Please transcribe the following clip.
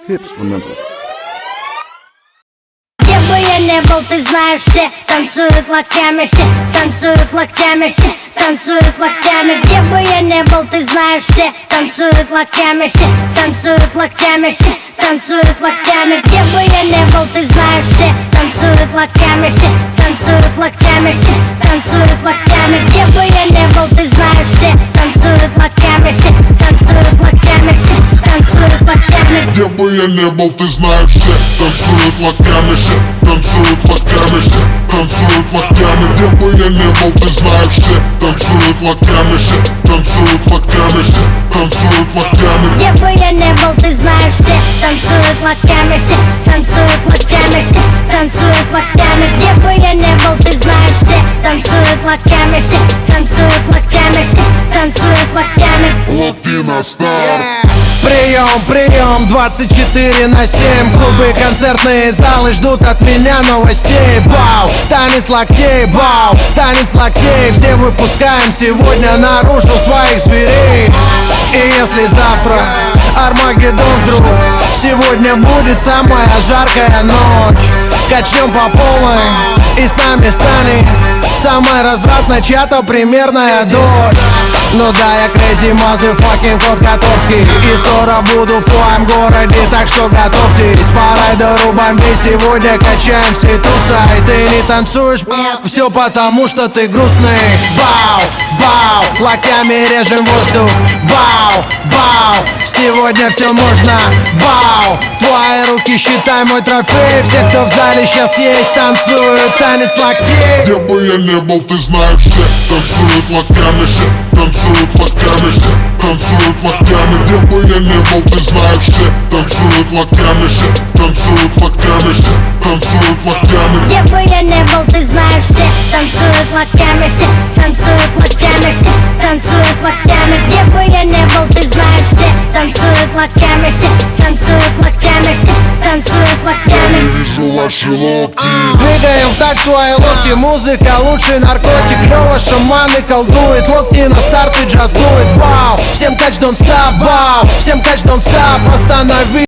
Hips Fundamentals. Где бы я не был, ты знаешь, все танцуют локтями, все танцуют локтями, все танцуют локтями. Где бы я не был, ты знаешь, все танцуют локтями, все танцуют локтями, все танцуют локтями. Где бы я не был, ты знаешь, все танцуют локтями, все танцуют локтями, все танцуют локтями. Где бы я не был, ты знаешь, все танцуют локтями, все танцуют локтями, все танцуют локтями. Где бы я не был, ты знаешь, все танцуют локтями, все танцуют локтями, все танцуют локтями. Где бы я не был, ты знаешь, все танцуют локтями, все танцуют локтями, все танцуют локтями. Где бы я не был, ты знаешь, все танцуют локтями, все танцуют локтями, все танцуют локтями. Где бы я не был, ты знаешь, все танцуют локтями, все танцуют локтями, все танцуют локтями. Локти на старт. Прием, прием, 24/7. Клубы, концертные залы ждут от меня новостей. Бау, танец локтей, бау, танец локтей. Все выпускаем сегодня наружу своих зверей. И если завтра Армагеддон вдруг, сегодня будет самая жаркая ночь. Качнем по полной, и с нами станет самая развратная чья-то примерная дочь. Ну да, я crazy motherfucking кот Котовский, и скоро буду в твоем городе, так что готовьтесь. По райдеру бомбей сегодня качаем все туса. И ты не танцуешь, все потому что ты грустный. Бау, бау, локтями режем воздух. Бау, бау, сегодня все можно. Бау, твои руки считай мой трофей. Все, кто в зале сейчас есть, танцуют танец локтей. Где бы я не был, ты знаешь, все танцуют локтями, все танцуют локтями, все танцуют локтями. Где бы я не был, ты знаешь, все танцуют локтями, все танцуют локтями, все танцуют локтями. Где бы я не был, ты знаешь, все танцуют локтями, все танцуют локтями, все танцуют локтями. Где бы я не был, ты знаешь, все танцуют локтями, все танцуют локтями, все танцуют локтями. Вижу ваши локти. Двигаем в такт свои локти, музыка лучший наркотик. Лёва шаманы колдует, локти на старт и джаз дует. Бау, всем кач don't stop, бау, всем кач don't stop, останови.